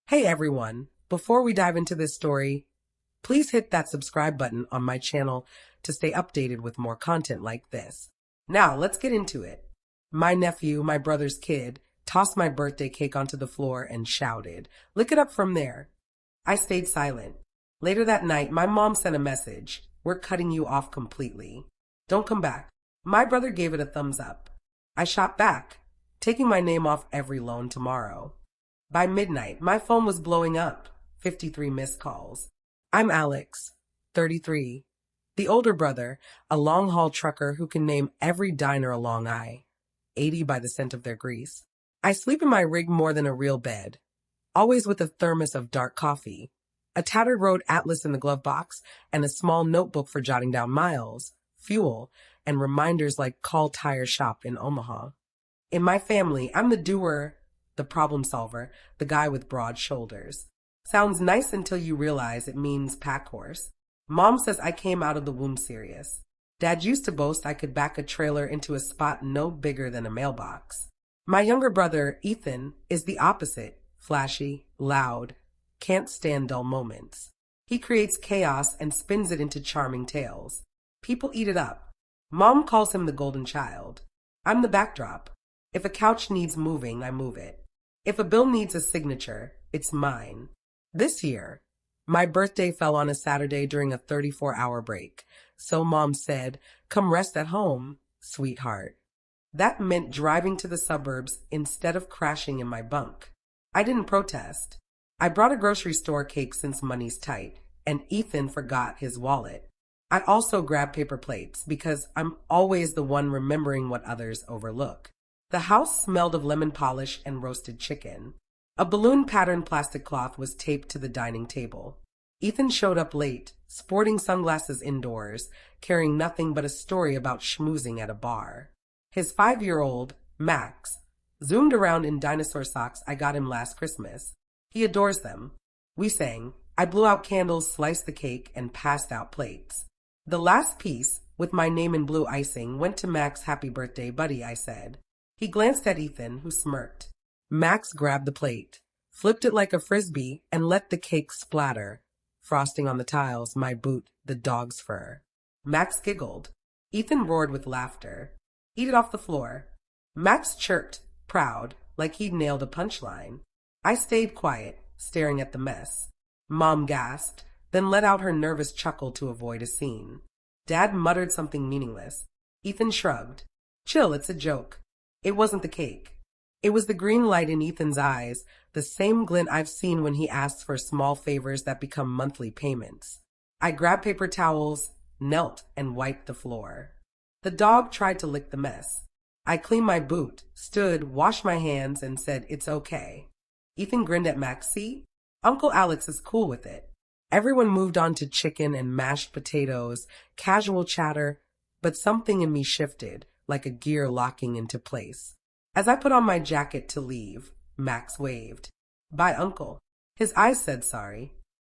Hey everyone, before we dive into this story, please hit that subscribe button on my channel to stay updated with more content like this. Now, let's get into it. My nephew, my brother's kid, tossed my birthday cake onto the floor and shouted, "Lick it up from there." I stayed silent. Later that night, my mom sent a message. "We're cutting you off completely. Don't come back." My brother gave it a thumbs up. I shot back, taking my name off every loan tomorrow. By midnight, my phone was blowing up, 53 missed calls. I'm Alex, 33, the older brother, a long-haul trucker who can name every diner along I-80 by the scent of their grease. I sleep in my rig more than a real bed, always with a thermos of dark coffee, a tattered road atlas in the glove box, and a small notebook for jotting down miles, fuel, and reminders like call tire shop in Omaha. In my family, I'm the doer, the problem solver, the guy with broad shoulders. Sounds nice until you realize it means pack horse. Mom says I came out of the womb serious. Dad used to boast I could back a trailer into a spot no bigger than a mailbox. My younger brother, Ethan, is the opposite. Flashy, loud, can't stand dull moments. He creates chaos and spins it into charming tales. People eat it up. Mom calls him the golden child. I'm the backdrop. If a couch needs moving, I move it. If a bill needs a signature, it's mine. This year, my birthday fell on a Saturday during a 34-hour break, so Mom said, "Come rest at home, sweetheart." That meant driving to the suburbs instead of crashing in my bunk. I didn't protest. I brought a grocery store cake since money's tight, and Ethan forgot his wallet. I also grabbed paper plates because I'm always the one remembering what others overlook. The house smelled of lemon polish and roasted chicken. A balloon-patterned plastic cloth was taped to the dining table. Ethan showed up late, sporting sunglasses indoors, carrying nothing but a story about schmoozing at a bar. His 5-year-old, Max, zoomed around in dinosaur socks I got him last Christmas. He adores them. We sang. I blew out candles, sliced the cake, and passed out plates. The last piece, with my name in blue icing, went to Max. "Happy birthday, buddy," I said. He glanced at Ethan, who smirked. Max grabbed the plate, flipped it like a frisbee, and let the cake splatter, frosting on the tiles, my boot, the dog's fur. Max giggled. Ethan roared with laughter. "Eat it off the floor." Max chirped, proud, like he'd nailed a punchline. I stayed quiet, staring at the mess. Mom gasped, then let out her nervous chuckle to avoid a scene. Dad muttered something meaningless. Ethan shrugged. "Chill, it's a joke." It wasn't the cake. It was the green light in Ethan's eyes, the same glint I've seen when he asks for small favors that become monthly payments. I grabbed paper towels, knelt, and wiped the floor. The dog tried to lick the mess. I cleaned my boot, stood, washed my hands, and said, "It's okay." Ethan grinned at Max. "See? Uncle Alex is cool with it." Everyone moved on to chicken and mashed potatoes, casual chatter, but something in me shifted, like a gear locking into place. As I put on my jacket to leave, Max waved. "Bye, Uncle." His eyes said sorry.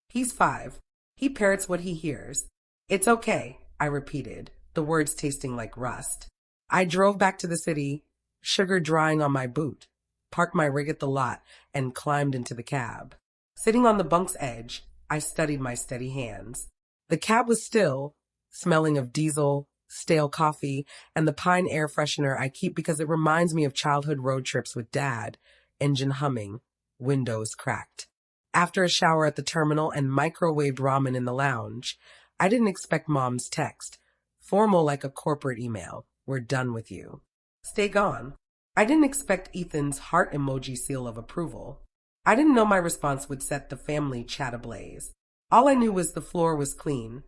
He's 5. He parrots what he hears. "It's okay," I repeated, the words tasting like rust. I drove back to the city, sugar drying on my boot, parked my rig at the lot, and climbed into the cab. Sitting on the bunk's edge, I studied my steady hands. The cab was still, smelling of diesel, stale coffee, and the pine air freshener I keep because it reminds me of childhood road trips with Dad, engine humming, windows cracked. After a shower at the terminal and microwaved ramen in the lounge, I didn't expect Mom's text, formal like a corporate email. "We're done with you. Stay gone." I didn't expect Ethan's heart emoji seal of approval. I didn't know my response would set the family chat ablaze. All I knew was the floor was clean,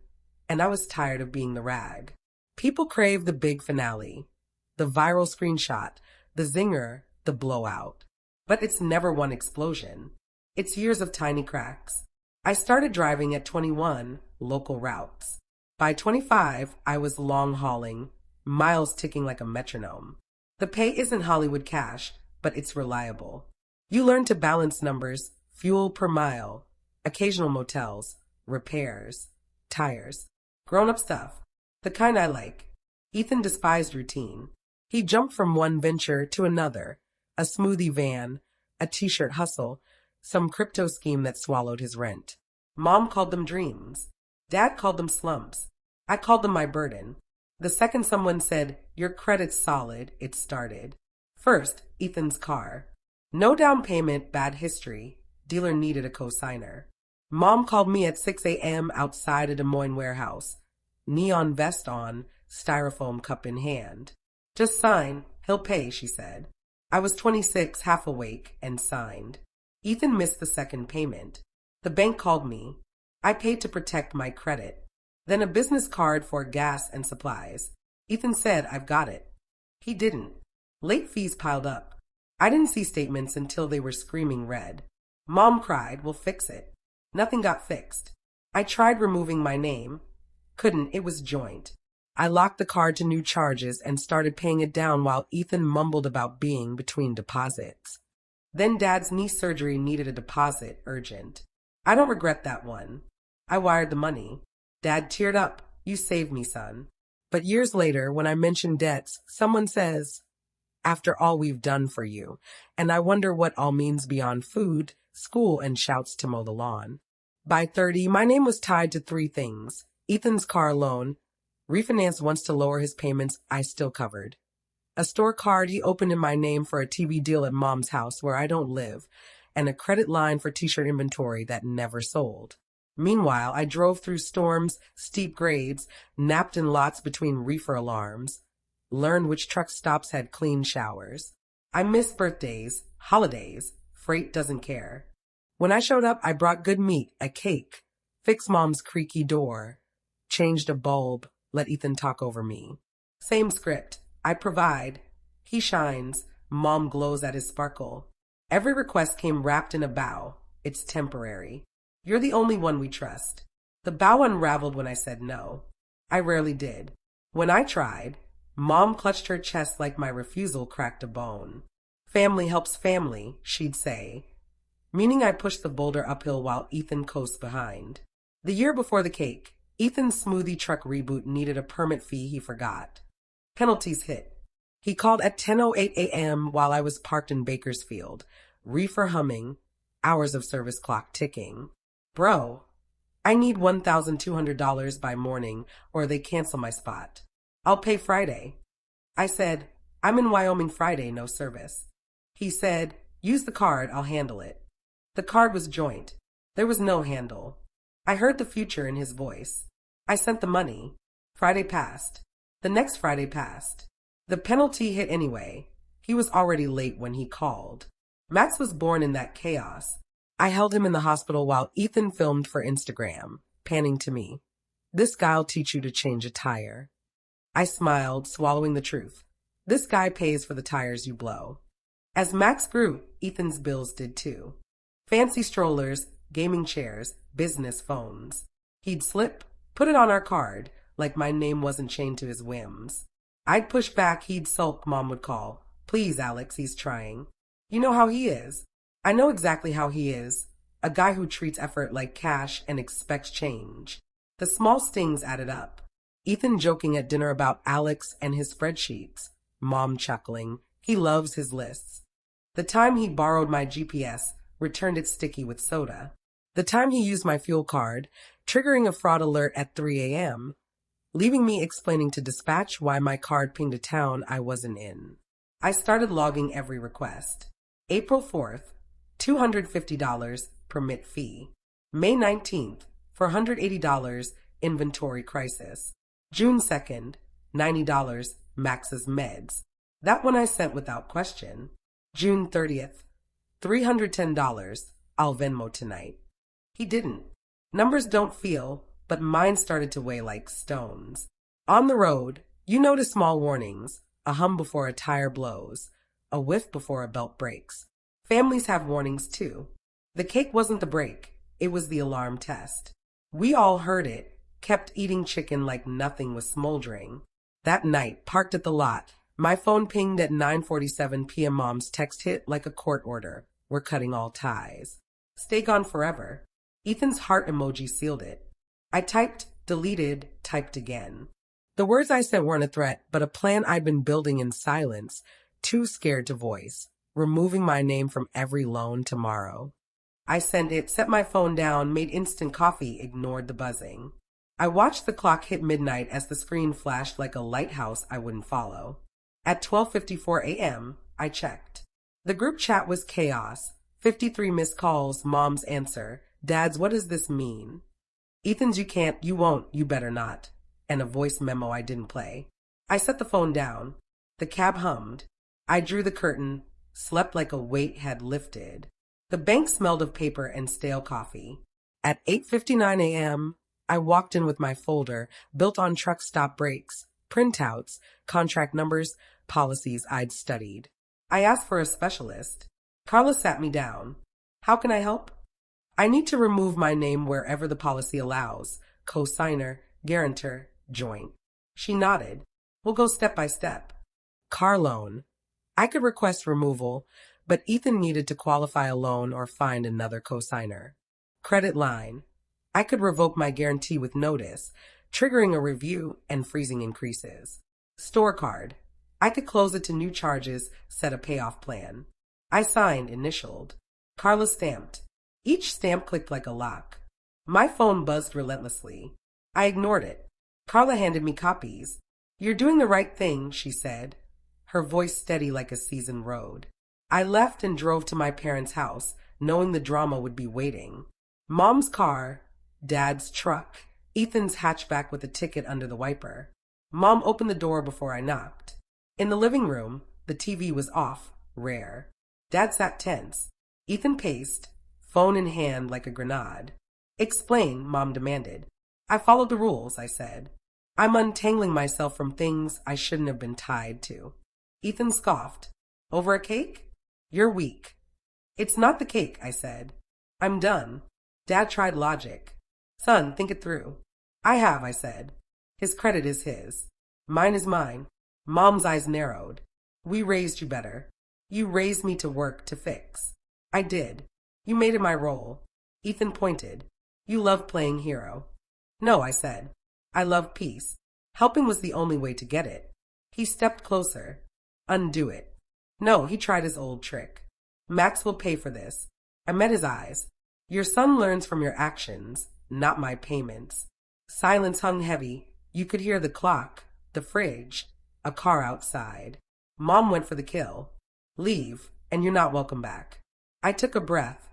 and I was tired of being the rag. People crave the big finale, the viral screenshot, the zinger, the blowout. But it's never one explosion. It's years of tiny cracks. I started driving at 21, local routes. By 25, I was long-hauling, miles ticking like a metronome. The pay isn't Hollywood cash, but it's reliable. You learn to balance numbers, fuel per mile, occasional motels, repairs, tires, grown-up stuff. The kind I like. Ethan despised routine. He jumped from one venture to another, a smoothie van, a t-shirt hustle, Some crypto scheme that swallowed his rent. Mom called them dreams. Dad called them slumps. I called them my burden. The second someone said, "Your credit's solid," it started. First, Ethan's car. No down payment, bad history. Dealer needed a cosigner. Mom called me at 6 a.m. outside a Des Moines warehouse. Neon vest on, styrofoam cup in hand. "Just sign. He'll pay," she said. I was 26, half awake, and signed. Ethan missed the second payment. The bank called me. I paid to protect my credit. Then a business card for gas and supplies. Ethan said, "I've got it." He didn't. Late fees piled up. I didn't see statements until they were screaming red. Mom cried, "We'll fix it." Nothing got fixed. I tried removing my name. Couldn't, it was joint. I locked the card to new charges and started paying it down while Ethan mumbled about being between deposits. Then Dad's knee surgery needed a deposit, urgent. I don't regret that one. I wired the money. Dad teared up. "You saved me, son." But years later, when I mention debts, someone says, "After all we've done for you," and I wonder what all means beyond food, school, and shouts to mow the lawn. By 30, my name was tied to three things. Ethan's car loan, refinance once to lower his payments, I still covered. A store card he opened in my name for a TV deal at Mom's house where I don't live, and a credit line for t-shirt inventory that never sold. Meanwhile, I drove through storms, steep grades, napped in lots between reefer alarms, learned which truck stops had clean showers. I missed birthdays, holidays, freight doesn't care. When I showed up, I brought good meat, a cake, fixed Mom's creaky door, changed a bulb, let Ethan talk over me. Same script. I provide. He shines. Mom glows at his sparkle. Every request came wrapped in a bow. It's temporary. You're the only one we trust. The bow unraveled when I said no. I rarely did. When I tried, Mom clutched her chest like my refusal cracked a bone. "Family helps family," she'd say, meaning I pushed the boulder uphill while Ethan coasted behind. The year before the cake, Ethan's smoothie truck reboot needed a permit fee he forgot. Penalties hit. He called at 10:08 a.m. while I was parked in Bakersfield, reefer humming, hours of service clock ticking. "Bro, I need $1,200 by morning or they cancel my spot. I'll pay Friday." I said, "I'm in Wyoming Friday, no service." He said, "Use the card, I'll handle it." The card was joint. There was no handle. I heard the future in his voice. I sent the money. Friday passed. The next Friday passed. The penalty hit anyway. He was already late when he called. Max was born in that chaos. I held him in the hospital while Ethan filmed for Instagram, panning to me. "This guy'll teach you to change a tire." I smiled, swallowing the truth. This guy pays for the tires you blow. As Max grew, Ethan's bills did too. Fancy strollers, gaming chairs, business phones. He'd slip, put it on our card, like my name wasn't chained to his whims. I'd push back, he'd sulk, Mom would call. "Please, Alex, he's trying." You know how he is. I know exactly how he is. A guy who treats effort like cash and expects change. The small stings added up. Ethan joking at dinner about Alex and his spreadsheets. Mom chuckling. He loves his lists. The time he borrowed my GPS, returned it sticky with soda. The time he used my fuel card, triggering a fraud alert at 3 a.m., leaving me explaining to dispatch why my card pinged a town I wasn't in. I started logging every request. April 4th, $250 permit fee. May 19th, $480 inventory crisis. June 2nd, $90 Max's meds. That one I sent without question. June 30th, $310, I'll Venmo tonight. He didn't. Numbers don't feel, but mine started to weigh like stones. On the road, you notice small warnings, a hum before a tire blows, a whiff before a belt breaks. Families have warnings too. The cake wasn't the break, it was the alarm test. We all heard it, kept eating chicken like nothing was smoldering. That night, parked at the lot, my phone pinged at 9:47 p.m. Mom's text hit like a court order. "We're cutting all ties. Stay gone forever." Ethan's heart emoji sealed it. I typed, deleted, typed again. The words I sent weren't a threat, but a plan I'd been building in silence, too scared to voice, removing my name from every loan tomorrow. I sent it, set my phone down, made instant coffee, ignored the buzzing. I watched the clock hit midnight as the screen flashed like a lighthouse I wouldn't follow. At 12:54 a.m., I checked. The group chat was chaos. 53 missed calls, Mom's answer. Dad's, what does this mean? Ethan's, you can't, you won't, you better not. And a voice memo I didn't play. I set the phone down. The cab hummed. I drew the curtain, slept like a weight had lifted. The bank smelled of paper and stale coffee. At 8:59 a.m., I walked in with my folder, built on truck stop breaks, printouts, contract numbers, policies I'd studied. I asked for a specialist. Carla sat me down. How can I help? I need to remove my name wherever the policy allows. Co-signer, guarantor, joint. She nodded. We'll go step by step. Car loan. I could request removal, but Ethan needed to qualify a loan or find another co-signer. Credit line. I could revoke my guarantee with notice, triggering a review and freezing increases. Store card. I could close it to new charges, set a payoff plan. I signed, initialed. Carla stamped. Each stamp clicked like a lock. My phone buzzed relentlessly. I ignored it. Carla handed me copies. You're doing the right thing, she said, her voice steady like a seasoned road. I left and drove to my parents' house, knowing the drama would be waiting. Mom's car, Dad's truck, Ethan's hatchback with a ticket under the wiper. Mom opened the door before I knocked. In the living room, the TV was off, rare. Dad sat tense. Ethan paced, phone in hand like a grenade. Explain, Mom demanded. I followed the rules, I said. I'm untangling myself from things I shouldn't have been tied to. Ethan scoffed. Over a cake? You're weak. It's not the cake, I said. I'm done. Dad tried logic. Son, think it through. I have, I said. His credit is his. Mine is mine. Mom's eyes narrowed. We raised you better. You raised me to work, to fix. I did. You made it my role. Ethan pointed. You love playing hero. No, I said. I love peace. Helping was the only way to get it. He stepped closer. Undo it. No, he tried his old trick. Max will pay for this. I met his eyes. Your son learns from your actions, not my payments. Silence hung heavy. You could hear the clock, the fridge, a car outside. Mom went for the kill. Leave, and you're not welcome back. I took a breath,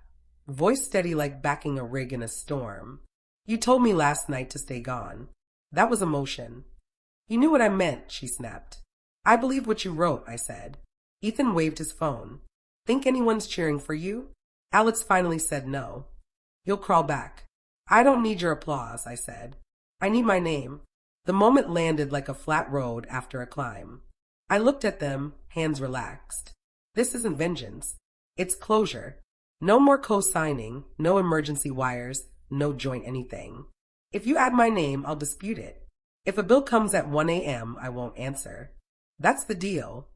voice steady like backing a rig in a storm. You told me last night to stay gone. That was emotion. You knew what I meant, she snapped. I believe what you wrote, I said. Ethan waved his phone. Think anyone's cheering for you? Alex finally said no. You'll crawl back. I don't need your applause, I said. I need my name. The moment landed like a flat road after a climb. I looked at them, hands relaxed. This isn't vengeance. It's closure. No more co-signing, no emergency wires, no joint anything. If you add my name, I'll dispute it. If a bill comes at 1 a.m., I won't answer. That's the deal.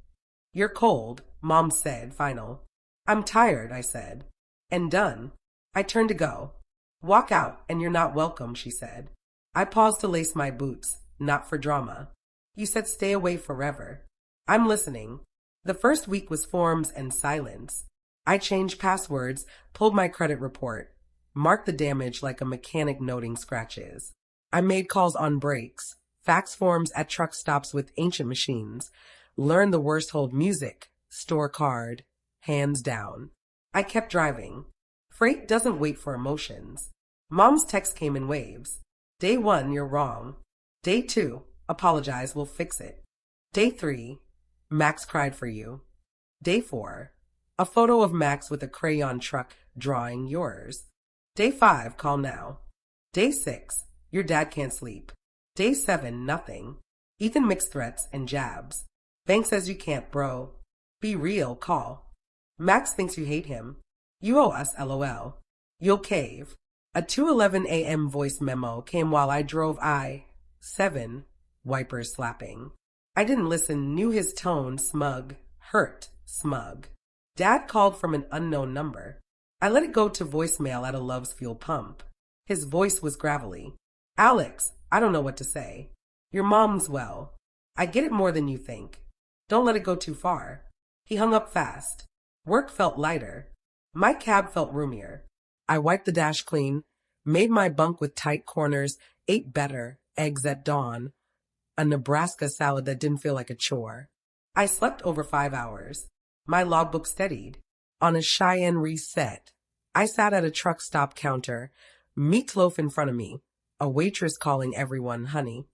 You're cold, Mom said, final. I'm tired, I said. And done. I turned to go. Walk out, and you're not welcome, she said. I paused to lace my boots, not for drama. You said stay away forever. I'm listening. The first week was forms and silence. I changed passwords, pulled my credit report, marked the damage like a mechanic noting scratches. I made calls on breaks, fax forms at truck stops with ancient machines, learned the worst hold music, store card, hands down. I kept driving. Freight doesn't wait for emotions. Mom's text came in waves. Day 1, you're wrong. Day 2, apologize, we'll fix it. Day 3, Max cried for you. Day 4, a photo of Max with a crayon truck drawing yours. Day 5, call now. Day 6, your dad can't sleep. Day 7, nothing. Ethan mixed threats and jabs. Bank says you can't, bro. Be real, call. Max thinks you hate him. You owe us, LOL. You'll cave. A 2:11 a.m. voice memo came while I drove 7, wipers slapping. I didn't listen, knew his tone, smug, hurt, smug. Dad called from an unknown number. I let it go to voicemail at a Love's Fuel pump. His voice was gravelly. Alex, I don't know what to say. Your mom's well. I get it more than you think. Don't let it go too far. He hung up fast. Work felt lighter. My cab felt roomier. I wiped the dash clean, made my bunk with tight corners, ate better, eggs at dawn, a Nebraska salad that didn't feel like a chore. I slept over 5 hours. My logbook steadied. On a Cheyenne reset, I sat at a truck stop counter, meatloaf in front of me, a waitress calling everyone honey.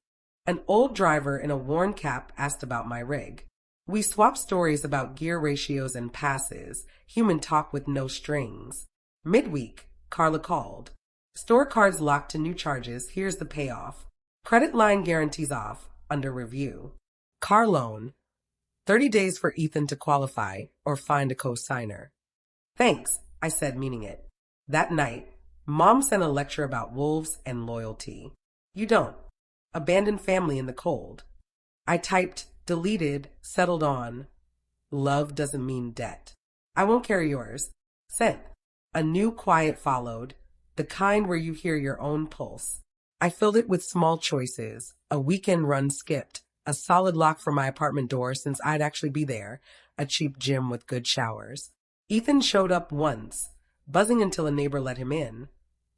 An old driver in a worn cap asked about my rig. We swapped stories about gear ratios and passes, human talk with no strings. Midweek, Carla called. Store cards locked to new charges, here's the payoff. Credit line guarantees off, under review. Car loan, 30 days for Ethan to qualify or find a co-signer. Thanks, I said, meaning it. That night, Mom sent a lecture about wolves and loyalty. You don't. Abandon family in the cold. I typed, deleted, settled on. Love doesn't mean debt. I won't carry yours. Sent. A new quiet followed, the kind where you hear your own pulse. I filled it with small choices, a weekend run skipped, a solid lock for my apartment door since I'd actually be there, a cheap gym with good showers. Ethan showed up once, buzzing until a neighbor let him in,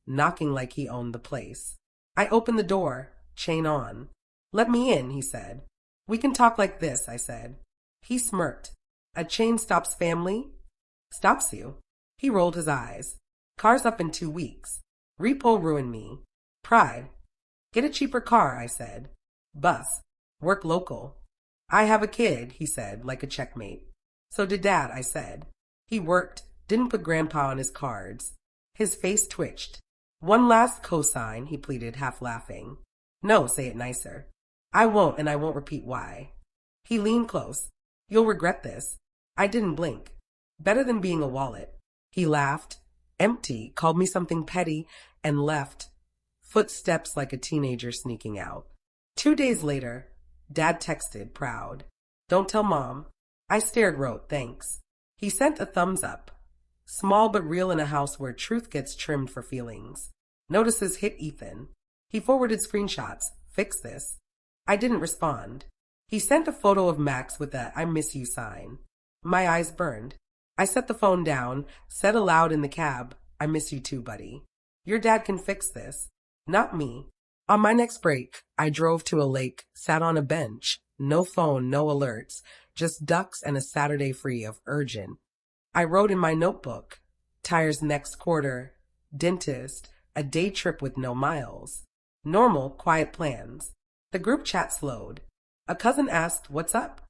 knocking like he owned the place. I opened the door, chain on. Let me in, he said. We can talk like this, I said. He smirked. A chain stops family? Stops you. He rolled his eyes. Car's up in 2 weeks. Repo ruined me. Pride. Get a cheaper car, I said. Bus. Work local. I have a kid, he said, like a checkmate. So did Dad, I said. He worked, didn't put Grandpa on his cards. His face twitched. One last cosign, he pleaded, half laughing. No, say it nicer. I won't, and I won't repeat why. He leaned close. You'll regret this. I didn't blink. Better than being a wallet. He laughed, empty, called me something petty, and left. Footsteps like a teenager sneaking out. 2 days later, Dad texted, proud. Don't tell Mom. I stared, wrote, thanks. He sent a thumbs up. Small but real in a house where truth gets trimmed for feelings. Notices hit Ethan. He forwarded screenshots. Fix this. I didn't respond. He sent a photo of Max with a I miss you sign. My eyes burned. I set the phone down, said aloud in the cab, I miss you too, buddy. Your dad can fix this. Not me. On my next break, I drove to a lake, sat on a bench. No phone, no alerts. Just ducks and a Saturday free of urgent. I wrote in my notebook, tires next quarter, dentist, a day trip with no miles. Normal, quiet plans. The group chat slowed. A cousin asked, what's up?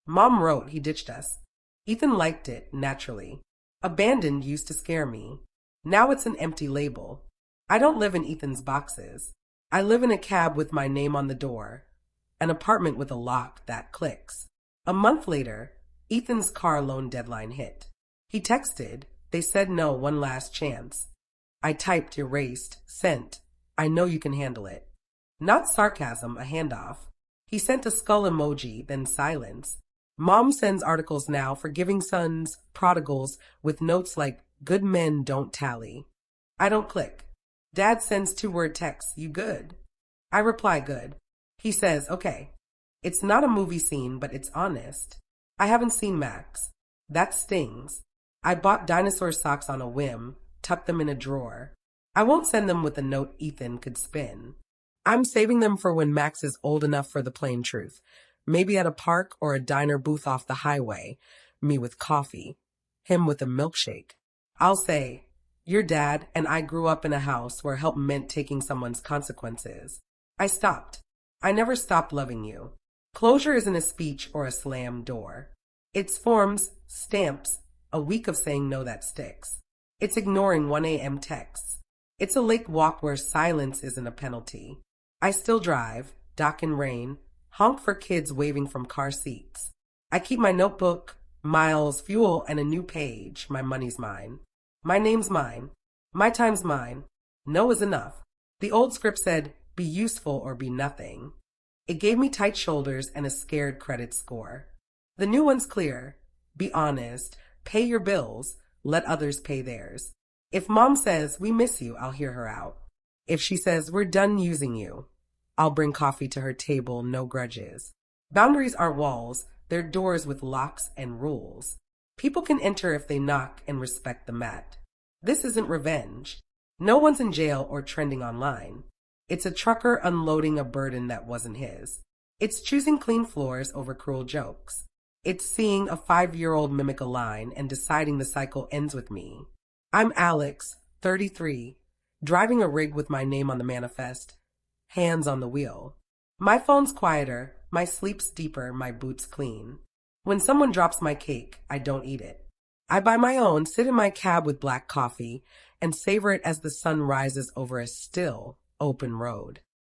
Mom wrote he ditched us. Ethan liked it, naturally. Abandoned used to scare me. Now it's an empty label. I don't live in Ethan's boxes. I live in a cab with my name on the door. An apartment with a lock that clicks. A month later, Ethan's car loan deadline hit. He texted. They said no, one last chance. I typed, erased, sent. I know you can handle it. Not sarcasm, a handoff. He sent a skull emoji, then silence. Mom sends articles now forgiving sons, prodigals, with notes like, good men don't tally. I don't click. Dad sends 2-word texts, you good? I reply, good. He says, okay. It's not a movie scene, but it's honest. I haven't seen Max. That stings. I bought dinosaur socks on a whim, tucked them in a drawer. I won't send them with a note Ethan could spin. I'm saving them for when Max is old enough for the plain truth. Maybe at a park or a diner booth off the highway. Me with coffee. Him with a milkshake. I'll say, your dad and I grew up in a house where help meant taking someone's consequences. I stopped. I never stopped loving you. Closure isn't a speech or a slam door. It's forms, stamps, a week of saying no that sticks. It's ignoring 1 a.m. texts. It's a lake walk where silence isn't a penalty. I still drive, dock in rain, honk for kids waving from car seats. I keep my notebook, miles, fuel, and a new page. My money's mine. My name's mine. My time's mine. No is enough. The old script said, be useful or be nothing. It gave me tight shoulders and a scared credit score. The new one's clear. Be honest. Pay your bills. Let others pay theirs. If Mom says, we miss you, I'll hear her out. If she says, we're done using you, I'll bring coffee to her table, no grudges. Boundaries aren't walls, they're doors with locks and rules. People can enter if they knock and respect the mat. This isn't revenge. No one's in jail or trending online. It's a trucker unloading a burden that wasn't his. It's choosing clean floors over cruel jokes. It's seeing a 5-year-old mimic a line and deciding the cycle ends with me. I'm Alex, 33, driving a rig with my name on the manifest, hands on the wheel. My phone's quieter, my sleep's deeper, my boots clean. When someone drops my cake, I don't eat it. I buy my own, sit in my cab with black coffee, and savor it as the sun rises over a still, open road.